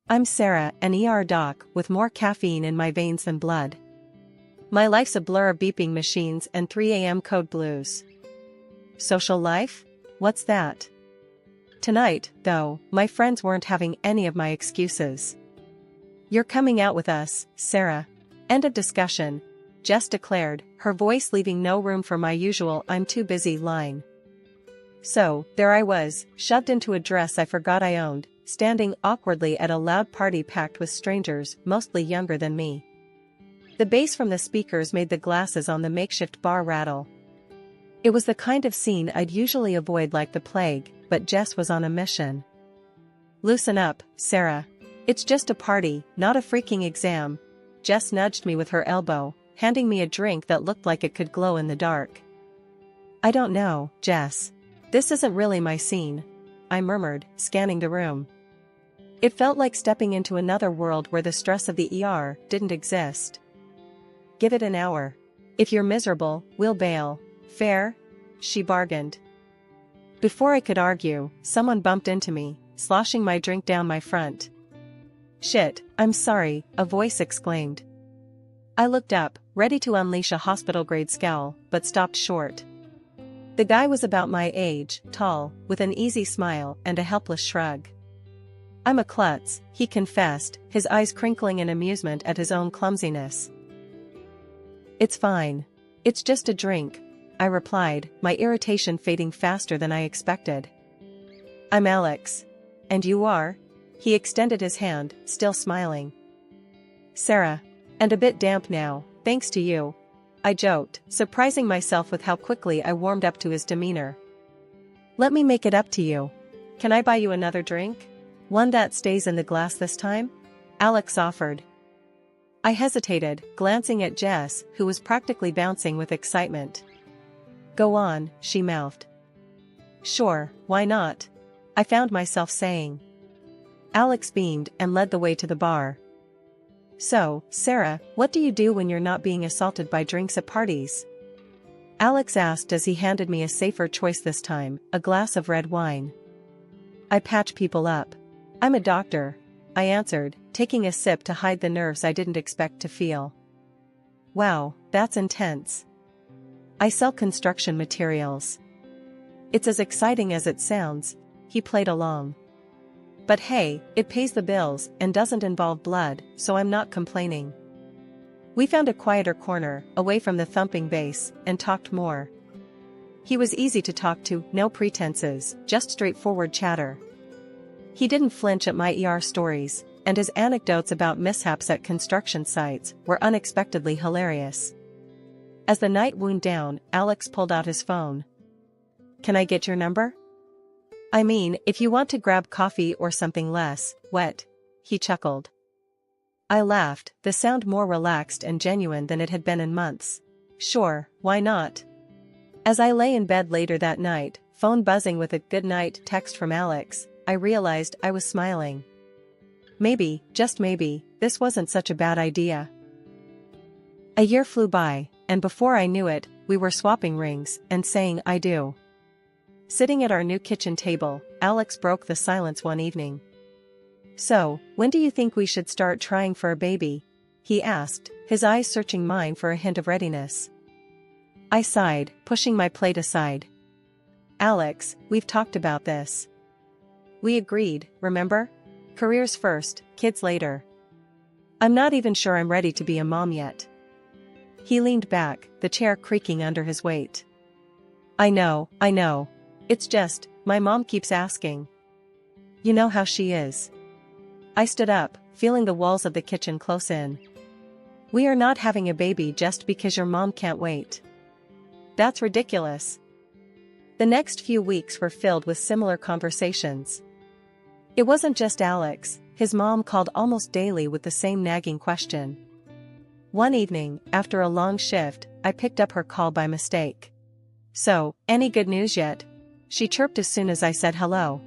I'm Sarah, an ER doc with more caffeine in my veins than blood. My life's a blur of beeping machines and 3 a.m. code blues. Social life? What's that? Tonight, though, my friends weren't having any of my excuses. You're coming out with us, Sarah. End of discussion, Jess declared, her voice leaving no room for my usual "I'm too busy" line. So, there I was, shoved into a dress I forgot I owned, standing awkwardly at a loud party packed with strangers, mostly younger than me. The bass from the speakers made the glasses on the makeshift bar rattle. It was the kind of scene I'd usually avoid like the plague, but Jess was on a mission. Loosen up, Sarah. It's just a party, not a freaking exam. Jess nudged me with her elbow, handing me a drink that looked like it could glow in the dark. I don't know, Jess. This isn't really my scene, I murmured, scanning the room. It felt like stepping into another world where the stress of the ER didn't exist. Give it an hour. If you're miserable, we'll bail. Fair? She bargained. Before I could argue, someone bumped into me, sloshing my drink down my front. Shit, I'm sorry, a voice exclaimed. I looked up, ready to unleash a hospital-grade scowl, but stopped short. The guy was about my age, tall, with an easy smile and a helpless shrug. I'm a klutz, he confessed, his eyes crinkling in amusement at his own clumsiness. It's fine. It's just a drink, I replied, my irritation fading faster than I expected. I'm Alex. And you are? He extended his hand, still smiling. Sarah. And a bit damp now, thanks to you. I joked, surprising myself with how quickly I warmed up to his demeanor. Let me make it up to you. Can I buy you another drink? One that stays in the glass this time? Alex offered. I hesitated, glancing at Jess, who was practically bouncing with excitement. Go on, she mouthed. Sure, why not? I found myself saying. Alex beamed and led the way to the bar. So, Sarah, what do you do when you're not being assaulted by drinks at parties? Alex asked as he handed me a safer choice this time, a glass of red wine. I patch people up. I'm a doctor, I answered, taking a sip to hide the nerves I didn't expect to feel. Wow, that's intense. I sell construction materials. It's as exciting as it sounds, he played along. But hey, it pays the bills and doesn't involve blood, so I'm not complaining. We found a quieter corner, away from the thumping bass, and talked more. He was easy to talk to, no pretenses, just straightforward chatter. He didn't flinch at my ER stories, and his anecdotes about mishaps at construction sites were unexpectedly hilarious. As the night wound down, Alex pulled out his phone. Can I get your number? I mean, if you want to grab coffee or something less wet, he chuckled. I laughed, the sound more relaxed and genuine than it had been in months. Sure, why not? As I lay in bed later that night, phone buzzing with a good night text from Alex, I realized I was smiling. Maybe, just maybe, this wasn't such a bad idea. A year flew by, and before I knew it, we were swapping rings and saying I do. Sitting at our new kitchen table, Alex broke the silence one evening. So, when do you think we should start trying for a baby? He asked, his eyes searching mine for a hint of readiness. I sighed, pushing my plate aside. Alex, we've talked about this. We agreed, remember? Careers first, kids later. I'm not even sure I'm ready to be a mom yet. He leaned back, the chair creaking under his weight. I know. It's just, my mom keeps asking. You know how she is. I stood up, feeling the walls of the kitchen close in. We are not having a baby just because your mom can't wait. That's ridiculous. The next few weeks were filled with similar conversations. It wasn't just Alex, his mom called almost daily with the same nagging question. One evening, after a long shift, I picked up her call by mistake. So, any good news yet? She chirped as soon as I said hello.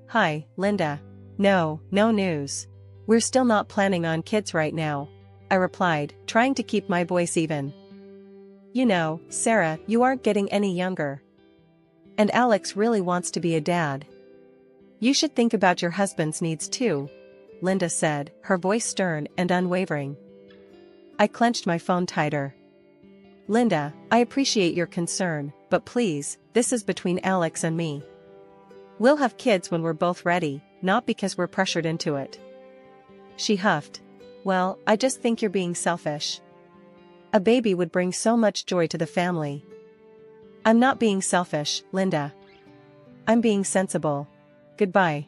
Hi, Linda. No news. We're still not planning on kids right now, I replied, trying to keep my voice even. You know, Sarah, you aren't getting any younger. And Alex really wants to be a dad. You should think about your husband's needs too. Linda said, her voice stern and unwavering. I clenched my phone tighter. Linda, I appreciate your concern, but please, this is between Alex and me. We'll have kids when we're both ready, not because we're pressured into it. She huffed. Well, I just think you're being selfish. A baby would bring so much joy to the family. I'm not being selfish, Linda. I'm being sensible. Goodbye.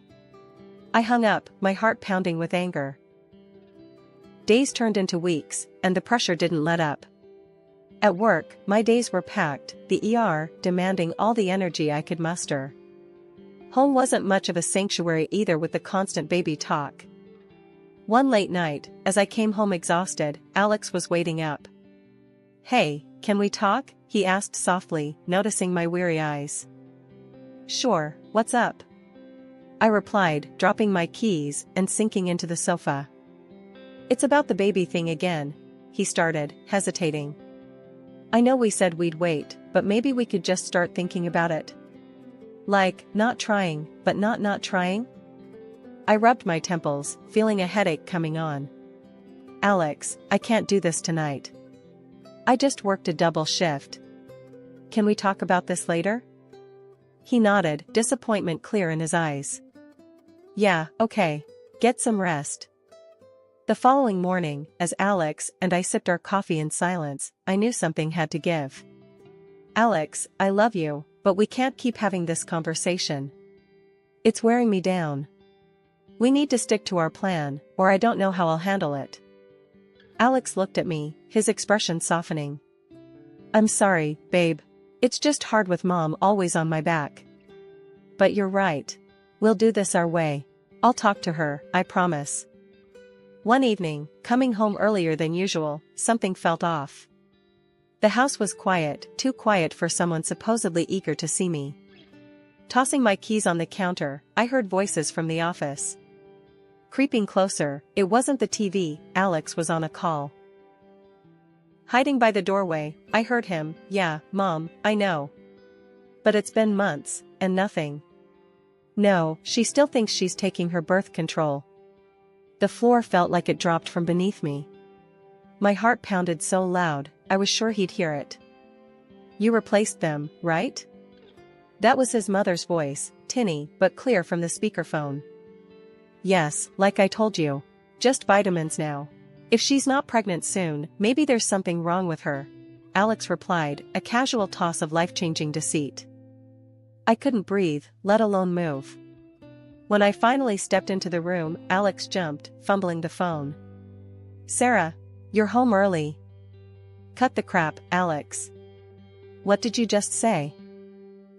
I hung up, my heart pounding with anger. Days turned into weeks, and the pressure didn't let up. At work, my days were packed, the ER demanding all the energy I could muster. Home wasn't much of a sanctuary either with the constant baby talk. One late night, as I came home exhausted, Alex was waiting up. Hey, can we talk? He asked softly, noticing my weary eyes. Sure, what's up? I replied, dropping my keys and sinking into the sofa. It's about the baby thing again, he started, hesitating. I know we said we'd wait, but maybe we could just start thinking about it. Like, not trying, but not trying? I rubbed my temples, feeling a headache coming on. Alex, I can't do this tonight. I just worked a double shift. Can we talk about this later? He nodded, disappointment clear in his eyes. Yeah, okay. Get some rest. The following morning, as Alex and I sipped our coffee in silence, I knew something had to give. Alex, I love you, but we can't keep having this conversation. It's wearing me down. We need to stick to our plan, or I don't know how I'll handle it. Alex looked at me, his expression softening. I'm sorry, babe. It's just hard with Mom always on my back. But you're right. We'll do this our way. I'll talk to her, I promise. One evening, coming home earlier than usual, something felt off. The house was quiet, too quiet for someone supposedly eager to see me. Tossing my keys on the counter, I heard voices from the office. Creeping closer, it wasn't the TV, Alex was on a call. Hiding by the doorway, I heard him, yeah, Mom, I know. But it's been months, and nothing. No, she still thinks she's taking her birth control. The floor felt like it dropped from beneath me. My heart pounded so loud, I was sure he'd hear it. You replaced them, right? That was his mother's voice, tinny but clear from the speakerphone. Yes, like I told you. Just vitamins now. If she's not pregnant soon, maybe there's something wrong with her. Alex replied, a casual toss of life-changing deceit. I couldn't breathe, let alone move. When I finally stepped into the room, Alex jumped, fumbling the phone. Sarah, you're home early. Cut the crap, Alex. What did you just say?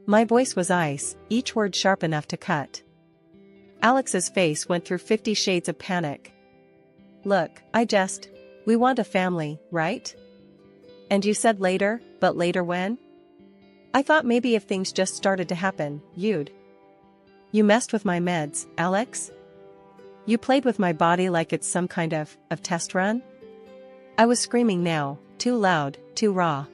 My voice was ice, each word sharp enough to cut. Alex's face went through 50 shades of panic. Look, we want a family, right? And you said later, but later when? I thought maybe if things just started to happen, you'd. You messed with my meds, Alex? You played with my body like it's some kind of test run? I was screaming now, too loud, too raw.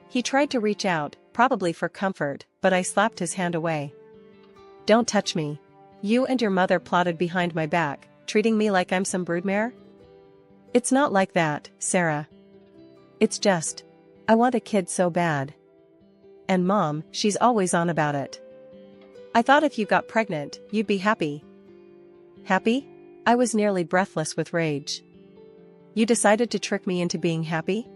He tried to reach out, probably for comfort, but I slapped his hand away. Don't touch me. You and your mother plotted behind my back, treating me like I'm some broodmare? It's not like that, Sarah. It's just, I want a kid so bad. And Mom, she's always on about it. I thought if you got pregnant, you'd be happy. Happy? I was nearly breathless with rage. You decided to trick me into being happy?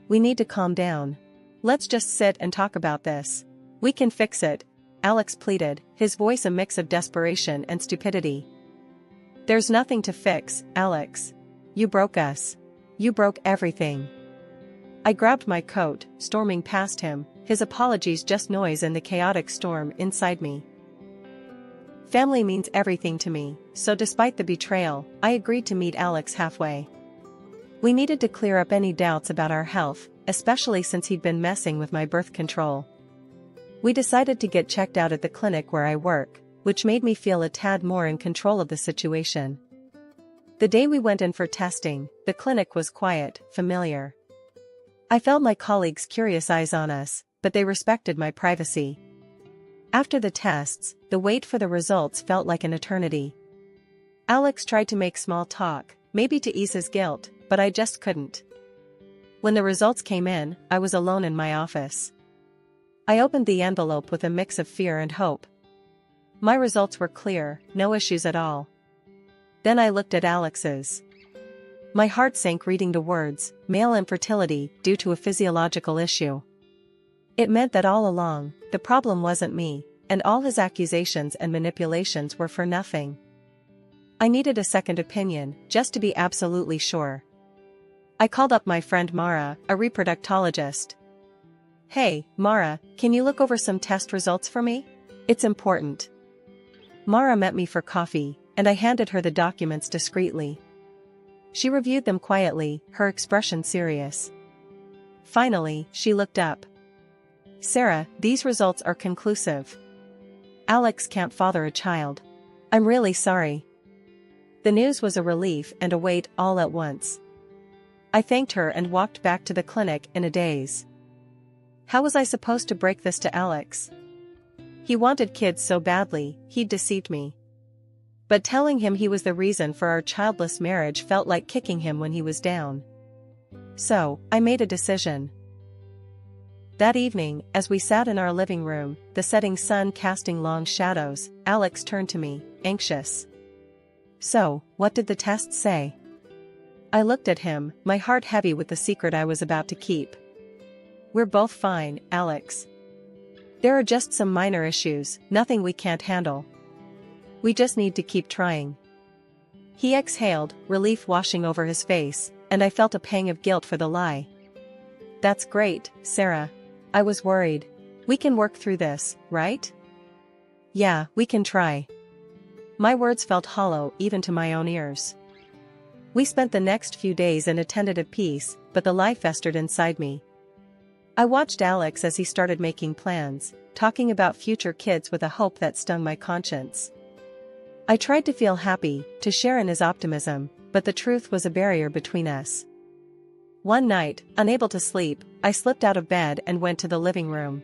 We need to calm down. Let's just sit and talk about this. We can fix it, Alex pleaded, his voice a mix of desperation and stupidity. There's nothing to fix, Alex. You broke us. You broke everything. I grabbed my coat, storming past him, his apologies just noise in the chaotic storm inside me. Family means everything to me, so despite the betrayal, I agreed to meet Alex halfway. We needed to clear up any doubts about our health, especially since he'd been messing with my birth control. We decided to get checked out at the clinic where I work, which made me feel a tad more in control of the situation. The day we went in for testing, the clinic was quiet, familiar. I felt my colleagues' curious eyes on us, but they respected my privacy. After the tests, the wait for the results felt like an eternity. Alex tried to make small talk, maybe to ease his guilt, but I just couldn't. When the results came in, I was alone in my office. I opened the envelope with a mix of fear and hope. My results were clear, no issues at all. Then I looked at Alex's. My heart sank reading the words, male infertility due to a physiological issue. It meant that all along, the problem wasn't me, and all his accusations and manipulations were for nothing. I needed a second opinion, just to be absolutely sure. I called up my friend Mara, a reproductologist. "Hey, Mara, can you look over some test results for me? It's important." Mara met me for coffee, and I handed her the documents discreetly. She reviewed them quietly, her expression serious. Finally, she looked up. "Sarah, these results are conclusive. Alex can't father a child. I'm really sorry." The news was a relief and a weight all at once. I thanked her and walked back to the clinic in a daze. How was I supposed to break this to Alex? He wanted kids so badly, he'd deceived me. But telling him he was the reason for our childless marriage felt like kicking him when he was down. So, I made a decision. That evening, as we sat in our living room, the setting sun casting long shadows, Alex turned to me, anxious. "So, what did the tests say?" I looked at him, my heart heavy with the secret I was about to keep. "We're both fine, Alex. There are just some minor issues, nothing we can't handle. We just need to keep trying." He exhaled, relief washing over his face, and I felt a pang of guilt for the lie. "That's great, Sarah. I was worried. We can work through this, right?" "Yeah, we can try." My words felt hollow even to my own ears. We spent the next few days in a tentative peace, but the lie festered inside me. I watched Alex as he started making plans, talking about future kids with a hope that stung my conscience. I tried to feel happy, to share in his optimism, but the truth was a barrier between us. One night, unable to sleep, I slipped out of bed and went to the living room.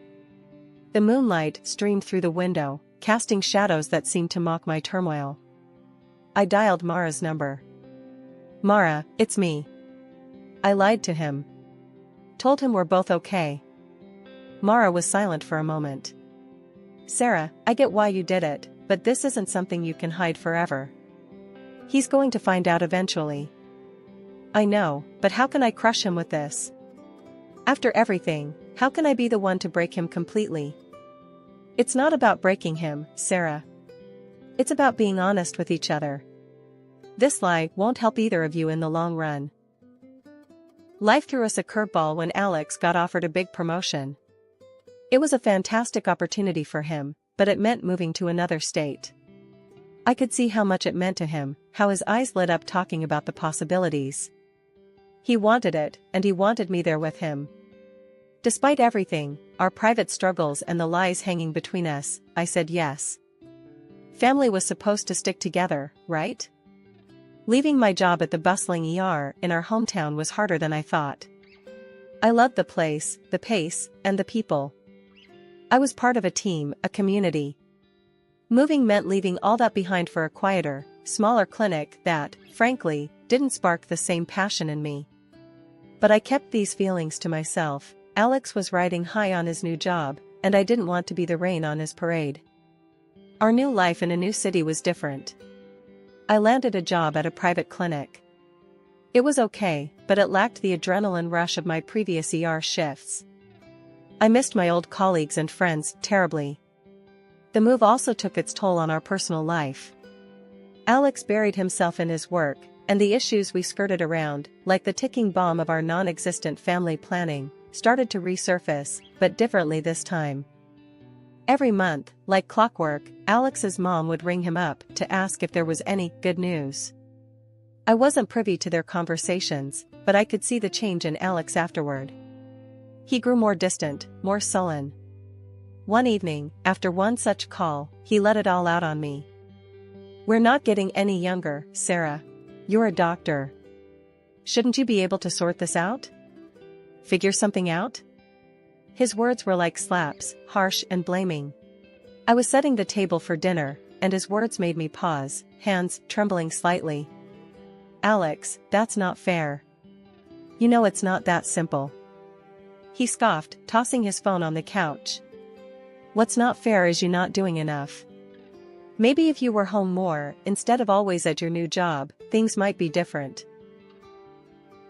The moonlight streamed through the window, casting shadows that seemed to mock my turmoil. I dialed Mara's number. "Mara, it's me." I lied to him. Told him we're both okay. Mara was silent for a moment. "Sarah, I get why you did it, but this isn't something you can hide forever. He's going to find out eventually." "I know, but how can I crush him with this? After everything, how can I be the one to break him completely?" "It's not about breaking him, Sarah. It's about being honest with each other. This lie won't help either of you in the long run." Life threw us a curveball when Alex got offered a big promotion. It was a fantastic opportunity for him, but it meant moving to another state. I could see how much it meant to him, how his eyes lit up talking about the possibilities. He wanted it, and he wanted me there with him. Despite everything, our private struggles and the lies hanging between us, I said yes. Family was supposed to stick together, right? Leaving my job at the bustling ER in our hometown was harder than I thought. I loved the place, the pace, and the people. I was part of a team, a community. Moving meant leaving all that behind for a quieter, smaller clinic that, frankly, didn't spark the same passion in me. But I kept these feelings to myself. Alex was riding high on his new job, and I didn't want to be the rain on his parade. Our new life in a new city was different. I landed a job at a private clinic. It was okay, but it lacked the adrenaline rush of my previous ER shifts. I missed my old colleagues and friends terribly. The move also took its toll on our personal life. Alex buried himself in his work, and the issues we skirted around, like the ticking bomb of our non-existent family planning, started to resurface, but differently this time. Every month, like clockwork, Alex's mom would ring him up to ask if there was any good news. I wasn't privy to their conversations, but I could see the change in Alex afterward. He grew more distant, more sullen. One evening, after one such call, he let it all out on me. "We're not getting any younger, Sarah. You're a doctor. Shouldn't you be able to sort this out? Figure something out?" His words were like slaps, harsh and blaming. I was setting the table for dinner, and his words made me pause, hands trembling slightly. "Alex, that's not fair. You know it's not that simple." He scoffed, tossing his phone on the couch. "What's not fair is you not doing enough. Maybe if you were home more, instead of always at your new job, things might be different.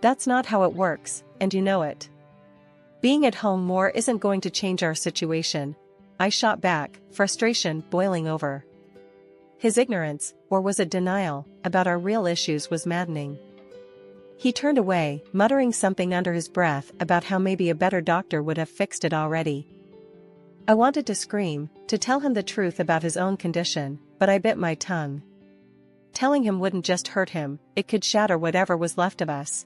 That's not how it works, and you know it. Being at home more isn't going to change our situation," I shot back, frustration boiling over. His ignorance, or was it denial, about our real issues was maddening. He turned away, muttering something under his breath about how maybe a better doctor would have fixed it already. I wanted to scream, to tell him the truth about his own condition, but I bit my tongue. Telling him wouldn't just hurt him, it could shatter whatever was left of us.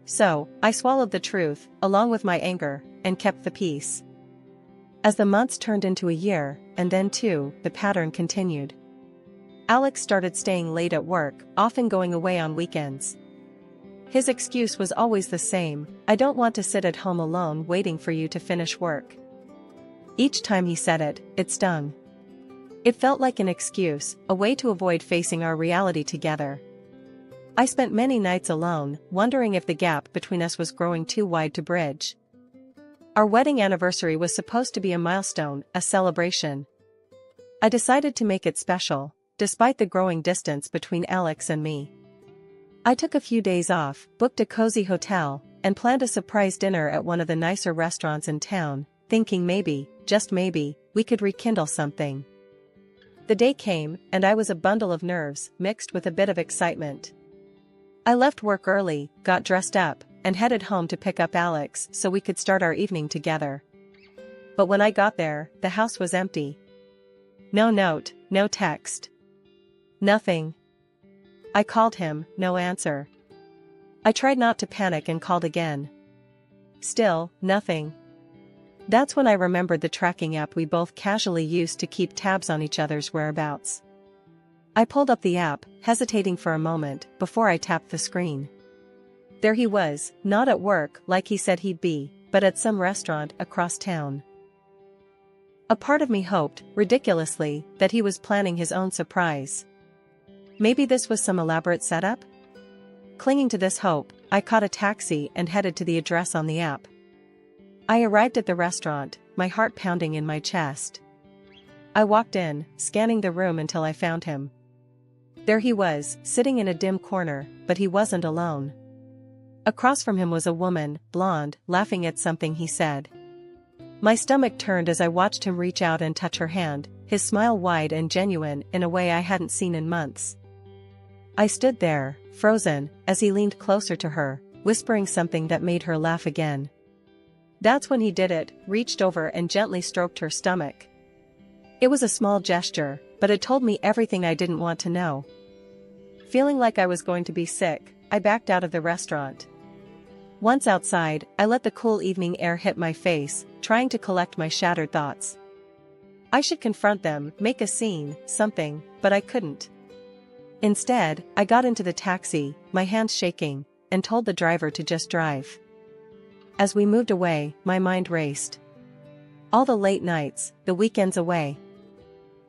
So, I swallowed the truth, along with my anger, and kept the peace. As the months turned into a year, and then two, the pattern continued. Alex started staying late at work, often going away on weekends. His excuse was always the same: "I don't want to sit at home alone waiting for you to finish work." Each time he said it, it stung. It felt like an excuse, a way to avoid facing our reality together. I spent many nights alone, wondering if the gap between us was growing too wide to bridge. Our wedding anniversary was supposed to be a milestone, a celebration. I decided to make it special, despite the growing distance between Alex and me. I took a few days off, booked a cozy hotel, and planned a surprise dinner at one of the nicer restaurants in town, thinking maybe, just maybe, we could rekindle something. The day came, and I was a bundle of nerves, mixed with a bit of excitement. I left work early, got dressed up, and headed home to pick up Alex so we could start our evening together. But when I got there, the house was empty. No note, no text. Nothing. I called him, no answer. I tried not to panic and called again. Still, nothing. That's when I remembered the tracking app we both casually used to keep tabs on each other's whereabouts. I pulled up the app, hesitating for a moment, before I tapped the screen. There he was, not at work like he said he'd be, but at some restaurant across town. A part of me hoped, ridiculously, that he was planning his own surprise. Maybe this was some elaborate setup? Clinging to this hope, I caught a taxi and headed to the address on the app. I arrived at the restaurant, my heart pounding in my chest. I walked in, scanning the room until I found him. There he was, sitting in a dim corner, but he wasn't alone. Across from him was a woman, blonde, laughing at something he said. My stomach turned as I watched him reach out and touch her hand, his smile wide and genuine in a way I hadn't seen in months. I stood there, frozen, as he leaned closer to her, whispering something that made her laugh again. That's when he did it, reached over and gently stroked her stomach. It was a small gesture, but it told me everything I didn't want to know. Feeling like I was going to be sick, I backed out of the restaurant. Once outside, I let the cool evening air hit my face, trying to collect my shattered thoughts. I should confront them, make a scene, something, but I couldn't. Instead, I got into the taxi, my hands shaking, and told the driver to just drive. As we moved away, my mind raced. All the late nights, the weekends away.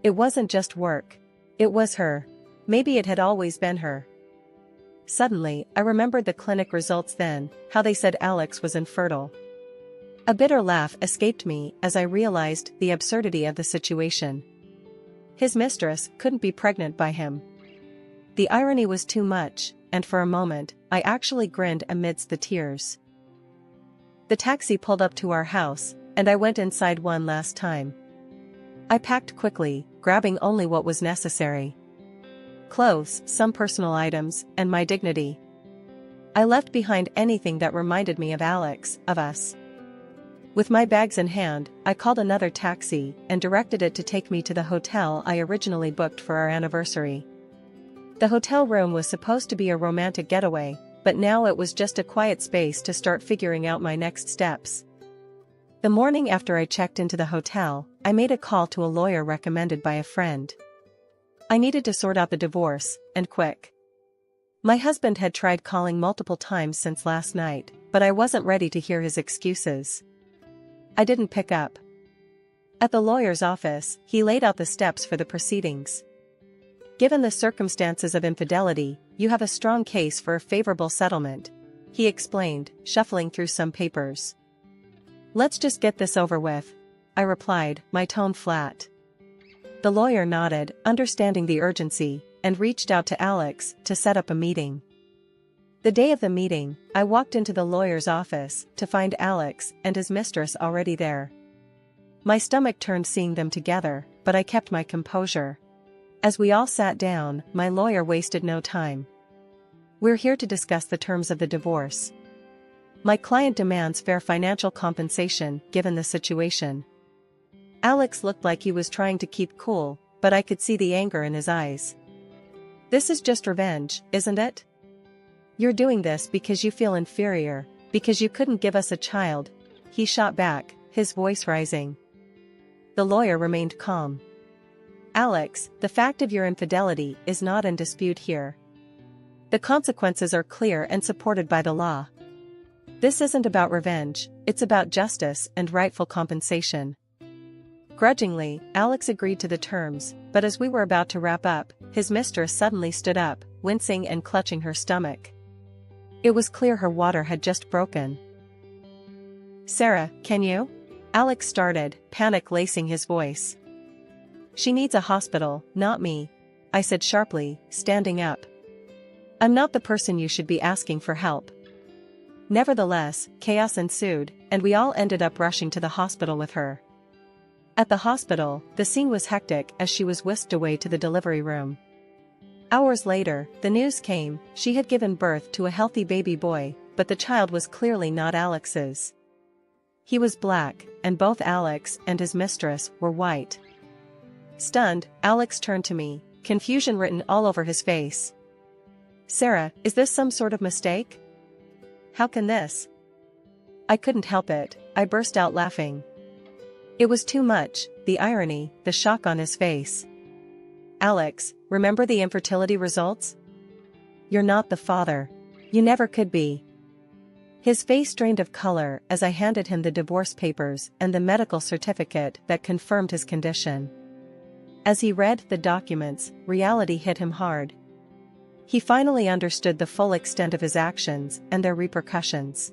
It wasn't just work. It was her. Maybe it had always been her. Suddenly, I remembered the clinic results then, how they said Alex was infertile. A bitter laugh escaped me as I realized the absurdity of the situation. His mistress couldn't be pregnant by him. The irony was too much, and for a moment, I actually grinned amidst the tears. The taxi pulled up to our house, and I went inside one last time. I packed quickly, grabbing only what was necessary. Clothes, some personal items, and my dignity. I left behind anything that reminded me of Alex, of us. With my bags in hand, I called another taxi and directed it to take me to the hotel I originally booked for our anniversary. The hotel room was supposed to be a romantic getaway, but now it was just a quiet space to start figuring out my next steps. The morning after I checked into the hotel, I made a call to a lawyer recommended by a friend. I needed to sort out the divorce, and quick. My husband had tried calling multiple times since last night, but I wasn't ready to hear his excuses. I didn't pick up. At the lawyer's office, he laid out the steps for the proceedings. Given the circumstances of infidelity, you have a strong case for a favorable settlement, he explained, shuffling through some papers. Let's just get this over with, I replied, my tone flat. The lawyer nodded, understanding the urgency, and reached out to Alex to set up a meeting. The day of the meeting, I walked into the lawyer's office to find Alex and his mistress already there. My stomach turned seeing them together, but I kept my composure. As we all sat down, my lawyer wasted no time. We're here to discuss the terms of the divorce. My client demands fair financial compensation given the situation. Alex looked like he was trying to keep cool, but I could see the anger in his eyes. This is just revenge, isn't it? You're doing this because you feel inferior, because you couldn't give us a child, he shot back, his voice rising. The lawyer remained calm. Alex, the fact of your infidelity is not in dispute here. The consequences are clear and supported by the law. This isn't about revenge, it's about justice and rightful compensation. Grudgingly, Alex agreed to the terms, but as we were about to wrap up, his mistress suddenly stood up, wincing and clutching her stomach. It was clear her water had just broken. Sarah, can you? Alex started, panic lacing his voice. She needs a hospital, not me, I said sharply, standing up. I'm not the person you should be asking for help. Nevertheless, chaos ensued, and we all ended up rushing to the hospital with her. At the hospital, the scene was hectic as she was whisked away to the delivery room. Hours later, the news came, she had given birth to a healthy baby boy, but the child was clearly not Alex's. He was black, and both Alex and his mistress were white. Stunned, Alex turned to me, confusion written all over his face. Sarah, is this some sort of mistake? How can this? I couldn't help it, I burst out laughing. It was too much, the irony, the shock on his face. Alex, remember the infertility results? You're not the father. You never could be. His face drained of color as I handed him the divorce papers and the medical certificate that confirmed his condition. As he read the documents, reality hit him hard. He finally understood the full extent of his actions and their repercussions.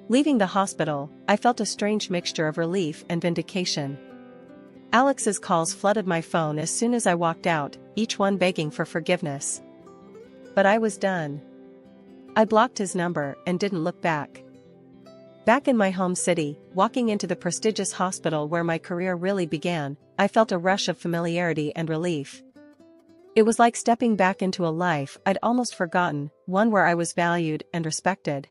Leaving the hospital, I felt a strange mixture of relief and vindication. Alex's calls flooded my phone as soon as I walked out, each one begging for forgiveness. But I was done. I blocked his number and didn't look back. Back in my home city, walking into the prestigious hospital where my career really began, I felt a rush of familiarity and relief. It was like stepping back into a life I'd almost forgotten, one where I was valued and respected.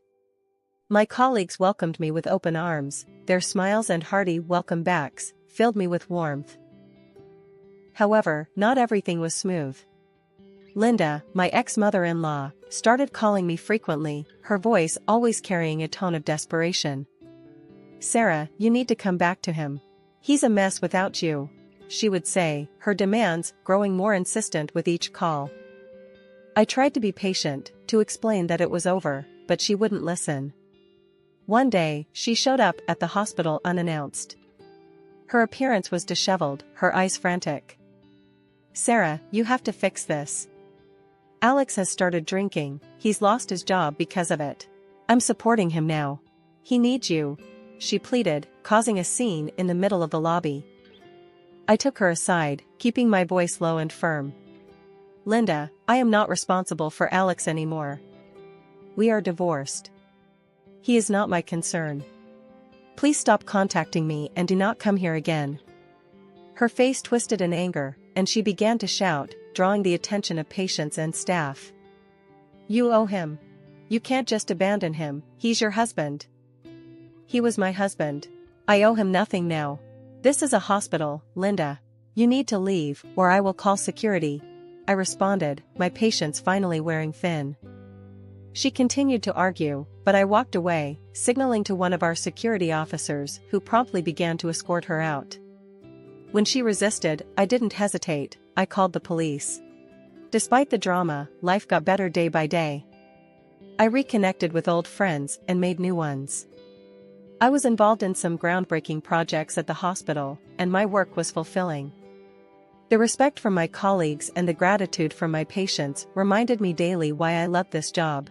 My colleagues welcomed me with open arms, their smiles and hearty welcome backs filled me with warmth. However, not everything was smooth. Linda, my ex-mother-in-law, started calling me frequently, her voice always carrying a tone of desperation. Sarah, you need to come back to him. He's a mess without you, she would say, her demands growing more insistent with each call. I tried to be patient, to explain that it was over, but she wouldn't listen. One day, she showed up at the hospital unannounced. Her appearance was disheveled, her eyes frantic. Sarah, you have to fix this. Alex has started drinking, he's lost his job because of it. I'm supporting him now. He needs you, she pleaded, causing a scene in the middle of the lobby. I took her aside, keeping my voice low and firm. Linda, I am not responsible for Alex anymore. We are divorced. He is not my concern. Please stop contacting me and do not come here again. Her face twisted in anger, and she began to shout, drawing the attention of patients and staff. You owe him. You can't just abandon him, he's your husband. He was my husband. I owe him nothing now. This is a hospital, Linda. You need to leave, or I will call security, I responded, my patience finally wearing thin. She continued to argue, but I walked away, signaling to one of our security officers who promptly began to escort her out. When she resisted, I didn't hesitate, I called the police. Despite the drama, life got better day by day. I reconnected with old friends and made new ones. I was involved in some groundbreaking projects at the hospital, and my work was fulfilling. The respect from my colleagues and the gratitude from my patients reminded me daily why I love this job.